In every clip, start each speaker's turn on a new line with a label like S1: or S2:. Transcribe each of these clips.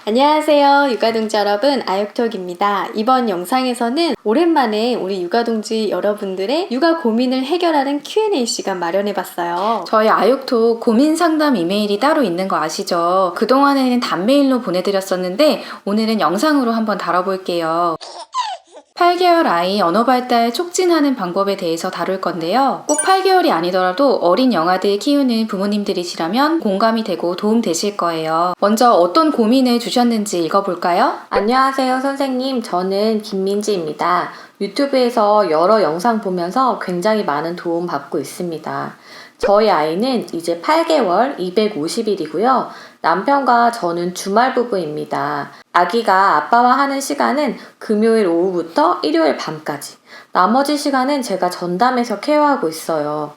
S1: 안녕하세요 육아동지 여러분, 아육톡입니다. 이번 영상에서는 오랜만에 우리 육아동지 여러분들의 육아 고민을 해결하는 Q&A 시간 마련해봤어요.
S2: 저희 아육톡 고민 상담 이메일이 따로 있는 거 아시죠? 그동안에는 단메일로 보내드렸었는데 오늘은 영상으로 한번 다뤄볼게요. 8개월 아이 언어 발달 촉진하는 방법에 대해서 다룰 건데요. 꼭 8개월이 아니더라도 어린 영아들 키우는 부모님들이시라면 공감이 되고 도움 되실 거예요. 먼저 어떤 고민을 주셨는지 읽어볼까요?
S3: 안녕하세요 선생님, 저는 김민지입니다. 유튜브에서 여러 영상 보면서 굉장히 많은 도움 받고 있습니다. 저희 아이는 이제 8개월 250일이고요. 남편과 저는 주말 부부입니다. 아기가 아빠와 하는 시간은 금요일 오후부터 일요일 밤까지. 나머지 시간은 제가 전담해서 케어하고 있어요.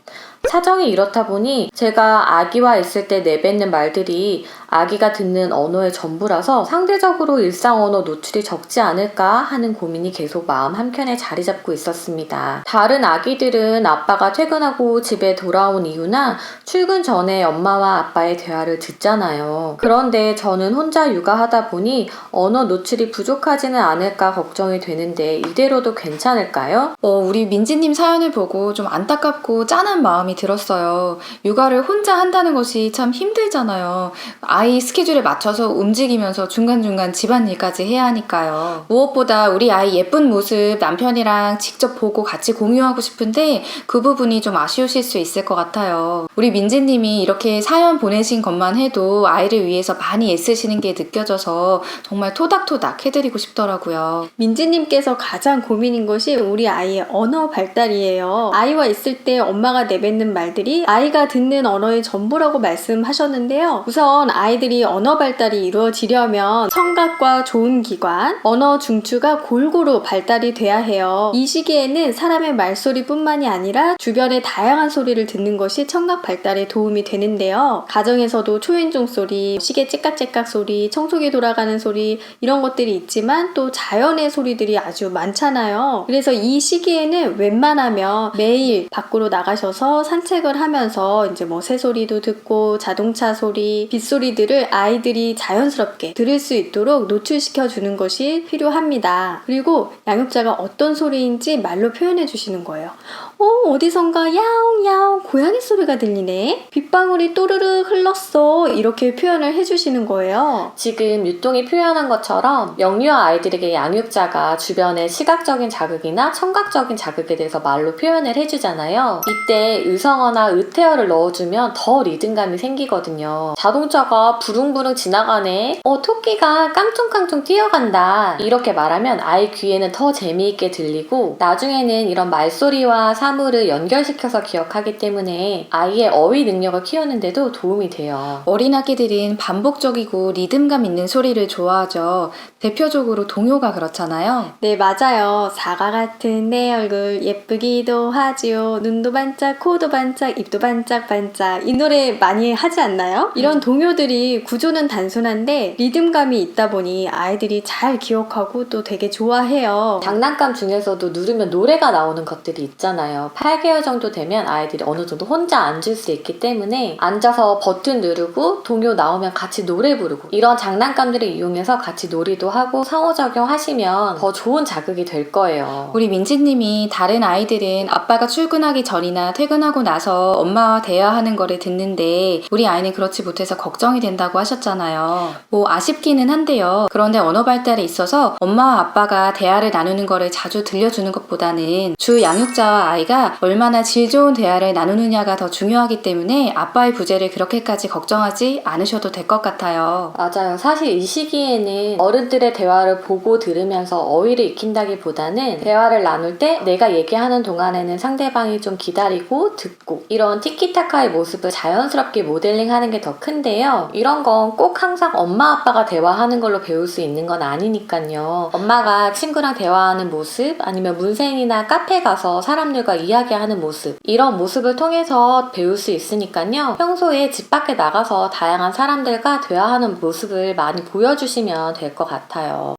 S3: 사정이 이렇다 보니 제가 아기와 있을 때 내뱉는 말들이 아기가 듣는 언어의 전부라서 상대적으로 일상 언어 노출이 적지 않을까 하는 고민이 계속 마음 한켠에 자리 잡고 있었습니다. 다른 아기들은 아빠가 퇴근하고 집에 돌아온 이후나 출근 전에 엄마와 아빠의 대화를 듣잖아요. 그런데 저는 혼자 육아하다 보니 언어 노출이 부족하지는 않을까 걱정이 되는데 이대로도 괜찮을까요?
S2: 우리 민지님 사연을 보고 좀 안타깝고 짠한 마음이 들었어요. 육아를 혼자 한다는 것이 참 힘들잖아요. 아이 스케줄에 맞춰서 움직이면서 중간중간 집안일까지 해야 하니까요. 무엇보다 우리 아이 예쁜 모습 남편이랑 직접 보고 같이 공유하고 싶은데 그 부분이 좀 아쉬우실 수 있을 것 같아요. 우리 민지님이 이렇게 사연 보내신 것만 해도 아이를 위해서 많이 애쓰시는 게 느껴져서 정말 토닥토닥 해드리고 싶더라고요.
S1: 민지님께서 가장 고민인 것이 우리 아이의 언어 발달이에요. 아이와 있을 때 엄마가 내뱉는 말들이 아이가 듣는 언어의 전부라고 말씀하셨는데요. 우선 아이들이 언어 발달이 이루어지려면 청각과 좋은 기관, 언어 중추가 골고루 발달이 돼야 해요. 이 시기에는 사람의 말소리뿐만이 아니라 주변의 다양한 소리를 듣는 것이 청각 발달에 도움이 되는데요. 가정에서도 초인종 소리, 시계 째깍째깍 소리, 청소기 돌아가는 소리 이런 것들이 있지만 또 자연의 소리들이 아주 많잖아요. 그래서 이 시기에는 웬만하면 매일 밖으로 나가셔서 산책을 하면서 이제 뭐 새소리도 듣고 자동차 소리, 빗소리들을 아이들이 자연스럽게 들을 수 있도록 노출시켜 주는 것이 필요합니다. 그리고 양육자가 어떤 소리인지 말로 표현해 주시는 거예요. 어디선가 야옹야옹 고양이 소리가 들리네. 빗방울이 또르르 흘렀어. 이렇게 표현을 해주시는 거예요.
S3: 지금 유통이 표현한 것처럼 영유아 아이들에게 양육자가 주변의 시각적인 자극이나 청각적인 자극에 대해서 말로 표현을 해주잖아요. 이때 의성어나 의태어를 넣어주면 더 리듬감이 생기거든요. 자동차가 부릉부릉 지나가네. 토끼가 깡총깡총 뛰어간다. 이렇게 말하면 아이 귀에는 더 재미있게 들리고 나중에는 이런 말소리와 사물을 연결시켜서 기억하기 때문에 아이의 어휘 능력을 키우는데도 도움이 돼요.
S2: 어린 아기들은 반복적이고 리듬감 있는 소리를 좋아하죠. 대표적으로 동요가 그렇잖아요.
S1: 네, 맞아요. 사과 같은 내 얼굴 예쁘기도 하지요. 눈도 반짝, 코도 반짝, 입도 반짝반짝. 이 노래 많이 하지 않나요? 이런 동요들이 구조는 단순한데 리듬감이 있다 보니 아이들이 잘 기억하고 또 되게 좋아해요.
S3: 장난감 중에서도 누르면 노래가 나오는 것들이 있잖아요. 8개월 정도 되면 아이들이 어느 정도 혼자 앉을 수 있기 때문에 앉아서 버튼 누르고 동요 나오면 같이 노래 부르고 이런 장난감들을 이용해서 같이 놀이도 하고 상호작용하시면 더 좋은 자극이 될 거예요.
S2: 우리 민지님이 다른 아이들은 아빠가 출근하기 전이나 퇴근하고 나서 엄마와 대화하는 거를 듣는데 우리 아이는 그렇지 못해서 걱정이 된다고 하셨잖아요. 아쉽기는 한데요. 그런데 언어 발달에 있어서 엄마와 아빠가 대화를 나누는 거를 자주 들려주는 것보다는 주 양육자와 아이가 얼마나 질 좋은 대화를 나누느냐가 더 중요하기 때문에 아빠의 부재를 그렇게까지 걱정하지 않으셔도 될 것 같아요.
S3: 맞아요. 사실 이 시기에는 어른들의 대화를 보고 들으면서 어휘를 익힌다기보다는 대화를 나눌 때 내가 얘기하는 동안에는 상대방이 좀 기다리고 듣고 이런 티키타카의 모습을 자연스럽게 모델링하는 게 더 큰데요. 이런 건 꼭 항상 엄마 아빠가 대화하는 걸로 배울 수 있는 건 아니니까요. 엄마가 친구랑 대화하는 모습 아니면 문센이나 카페 가서 사람들과 이야기하는 모습 이런 모습을 통해서 배울 수 있으니까요. 평소에 집 밖에 나가서 다양한 사람들과 대화하는 모습을 많이 보여주시면 될 것 같아요.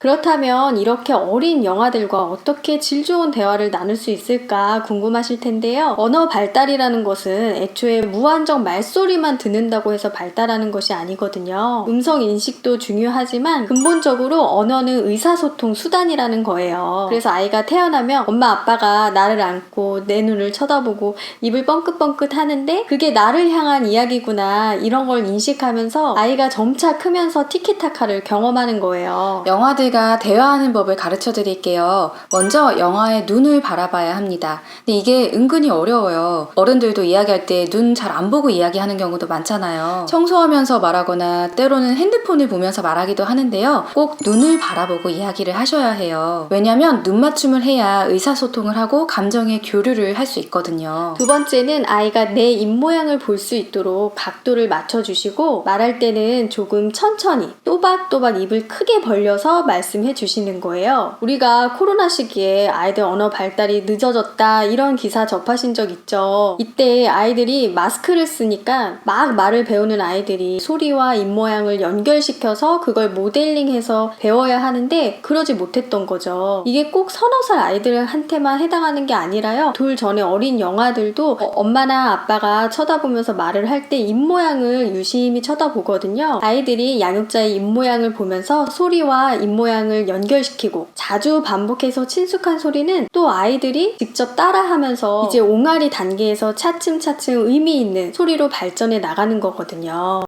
S1: 그렇다면 이렇게 어린 영아들과 어떻게 질 좋은 대화를 나눌 수 있을까 궁금하실 텐데요. 언어 발달이라는 것은 애초에 무한정 말소리만 듣는다고 해서 발달하는 것이 아니거든요. 음성 인식도 중요하지만 근본적으로 언어는 의사소통 수단이라는 거예요. 그래서 아이가 태어나면 엄마 아빠가 나를 안고 내 눈을 쳐다보고 입을 뻥긋뻥긋 하는데 그게 나를 향한 이야기구나 이런 걸 인식하면서 아이가 점차 크면서 티키타카를 경험하는 거예요.
S2: 영아들과 대화하는 법을 가르쳐 드릴게요. 먼저 영아의 눈을 바라봐야 합니다. 근데 이게 은근히 어려워요. 어른들도 이야기할 때 눈 잘 안 보고 이야기하는 경우도 많잖아요. 청소하면서 말하거나 때로는 핸드폰을 보면서 말하기도 하는데요. 꼭 눈을 바라보고 이야기를 하셔야 해요. 왜냐면 눈 맞춤을 해야 의사소통을 하고 감정의 교류를 할 수 있거든요.
S1: 두 번째는 아이가 내 입모양을 볼 수 있도록 각도를 맞춰주시고 말할 때는 조금 천천히 또박또박 입을 크게 벌려서 말씀해 주시는 거예요. 우리가 코로나 시기에 아이들 언어 발달이 늦어졌다 이런 기사 접하신 적 있죠. 이때 아이들이 마스크를 쓰니까 막 말을 배우는 아이들이 소리와 입모양을 연결시켜서 그걸 모델링해서 배워야 하는데 그러지 못했던 거죠. 이게 꼭 서너 살 아이들한테만 해당하는 게 아니라요. 둘 전에 어린 영아들도 엄마나 아빠가 쳐다보면서 말을 할 때 입모양을 유심히 쳐다보거든요. 아이들이 양육자의 입모양을 보면서 소리와 입모양을 연결시키고 자주 반복해서 친숙한 소리는 또 아이들이 직접 따라하면서 이제 옹알이 단계에서 차츰차츰 의미 있는 소리로 발전해 나가는 거거든요.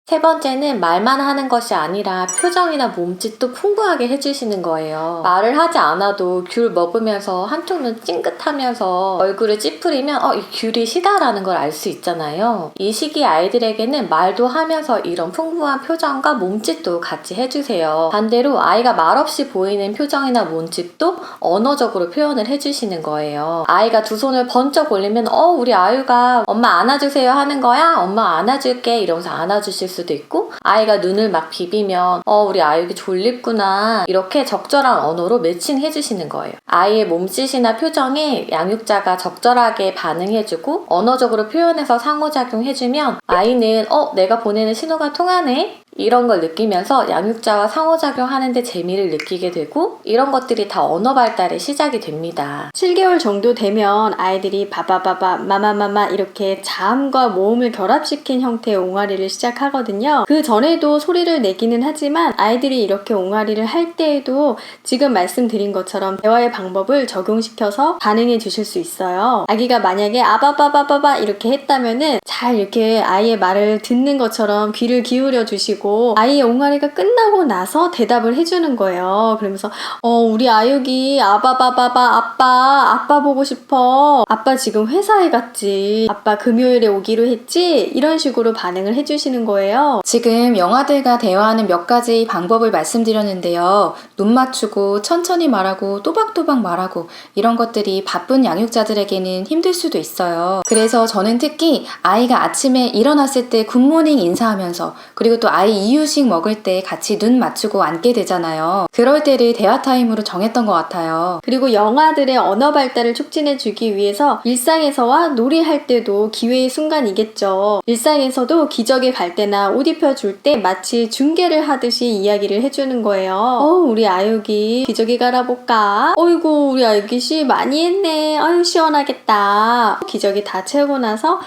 S3: 세 번째는 말만 하는 것이 아니라 표정이나 몸짓도 풍부하게 해주시는 거예요. 말을 하지 않아도 귤 먹으면서 한쪽 눈 찡긋하면서 얼굴을 찌푸리면 이 귤이 시다라는 걸 알 수 있잖아요. 이 시기 아이들에게는 말도 하면서 이런 풍부한 표정과 몸짓도 같이 해주세요. 반대로 아이가 말없이 보이는 표정이나 몸짓도 언어적으로 표현을 해주시는 거예요. 아이가 두 손을 번쩍 올리면 우리 아유가 엄마 안아주세요 하는 거야? 엄마 안아줄게 이러면서 안아주실 수도 있고 아이가 눈을 막 비비면 우리 아유기 졸립구나 이렇게 적절한 언어로 매칭해 주시는 거예요. 아이의 몸짓이나 표정에 양육자가 적절하게 반응해주고 언어적으로 표현해서 상호작용해주면 아이는 내가 보내는 신호가 통하네? 이런 걸 느끼면서 양육자와 상호작용하는데 재미를 느끼게 되고 이런 것들이 다 언어 발달의 시작이 됩니다.
S1: 7개월 정도 되면 아이들이 바바바바 마마마마 이렇게 자음과 모음을 결합시킨 형태의 옹알이를 시작하거든요. 그 전에도 소리를 내기는 하지만 아이들이 이렇게 옹알이를 할 때에도 지금 말씀드린 것처럼 대화의 방법을 적용시켜서 반응해 주실 수 있어요. 아기가 만약에 아바바바바바 이렇게 했다면은 잘 이렇게 아이의 말을 듣는 것처럼 귀를 기울여 주시고 아이의 옹알이가 끝나고 나서 대답을 해주는 거예요. 그러면서 우리 아육이 아바바바바 아빠 보고 싶어. 아빠 지금 회사에 갔지. 아빠 금요일에 오기로 했지. 이런 식으로 반응을 해주시는 거예요.
S2: 지금 영아들과 대화하는 몇 가지 방법을 말씀드렸는데요. 눈 맞추고 천천히 말하고 또박또박 말하고 이런 것들이 바쁜 양육자들에게는 힘들 수도 있어요. 그래서 저는 특히 아이가 아침에 일어났을 때 굿모닝 인사하면서 그리고 또 아이 이유식 먹을 때 같이 눈 맞추고 앉게 되잖아요. 그럴 때를 대화 타임으로 정했던 것 같아요.
S1: 그리고 영아들의 언어 발달을 촉진해주기 위해서 일상에서와 놀이할 때도 기회의 순간이겠죠. 일상에서도 기저귀 갈 때나 옷 입혀줄 때 마치 중계를 하듯이 이야기를 해주는 거예요. 우리 아육이 기저귀 갈아볼까? 어이구 우리 아육이 씨 많이 했네. 아유 시원하겠다. 기저귀 다 채우고 나서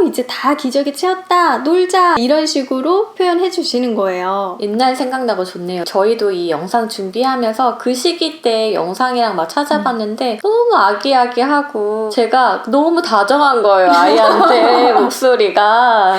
S1: 이제 다 기저귀 채웠다. 놀자. 이런 식으로 표현해 주시는 거예요.
S3: 옛날 생각나고 좋네요. 저희도 이 영상 준비하면서 그 시기 때 영상이랑 막 찾아봤는데 너무 아기아기하고 제가 너무 다정한 거예요. 아이한테 목소리가.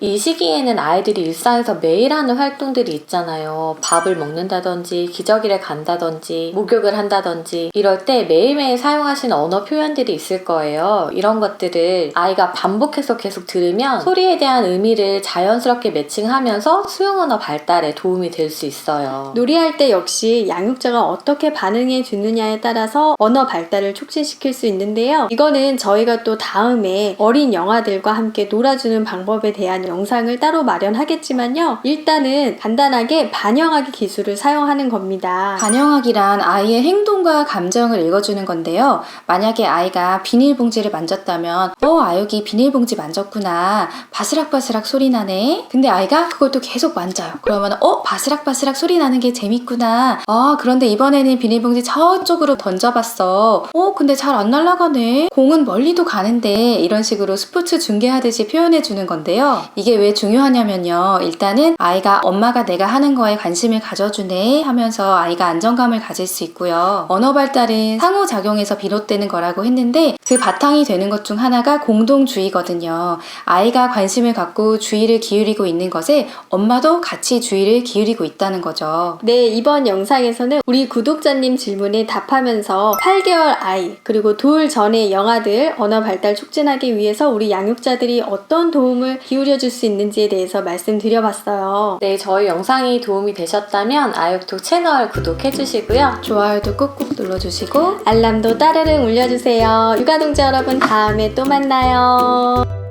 S3: 이 시기에는 아이들이 일상에서 매일 하는 활동들이 있잖아요. 밥을 먹는다든지 기저귀를 간다든지 목욕을 한다든지 이럴 때 매일매일 사용하시는 언어 표현들이 있을 거예요. 이런 것들을 아이가 반복해서 계속 들으면 소리에 대한 의미를 자연스럽게 매칭하면서 수용언어 발달에 도움이 될 수 있어요.
S1: 놀이할 때 역시 양육자가 어떻게 반응해 주느냐에 따라서 언어 발달을 촉진시킬 수 있는데요. 이거는 저희가 또 다음에 어린 영아들과 함께 놀아주는 방법에 대한 영상을 따로 마련하겠지만요. 일단은 간단하게 반영하기 기술을 사용하는 겁니다.
S2: 반영하기란 아이의 행동과 감정을 읽어주는 건데요. 만약에 아이가 비닐봉지를 만졌다면 아육이 비닐봉지 만졌구나. 바스락바스락 소리 나네. 근데 아이가 그것도 계속 만져요. 그러면 바스락바스락 소리 나는 게 재밌구나. 그런데 이번에는 비닐봉지 저쪽으로 던져봤어. 근데 잘 안 날아가네. 공은 멀리도 가는데. 이런 식으로 스포츠 중계하듯이 표현해주는 건데요. 이게 왜 중요하냐면요. 일단은 아이가 엄마가 내가 하는 거에 관심을 가져주네 하면서 아이가 안정감을 가질 수 있고요. 언어 발달은 상호작용에서 비롯되는 거라고 했는데 그 바탕이 되는 것 중 하나가 공동주의거든요. 아이가 관심을 갖고 주의를 기울이고 있는 것에 엄마도 같이 주의를 기울이고 있다는 거죠.
S1: 네, 이번 영상에서는 우리 구독자님 질문에 답하면서 8개월 아이 그리고 돌 전의 영아들 언어 발달 촉진하기 위해서 우리 양육자들이 어떤 도움을 기울여 줄 수 있는지에 대해서 말씀드려봤어요.
S3: 네, 저희 영상이 도움이 되셨다면 아육톡 채널 구독해주시고요.
S2: 좋아요도 꾹꾹 눌러주시고
S1: 알람도 따르릉 울려주세요. 육아동지 여러분 다음에 또 만나요.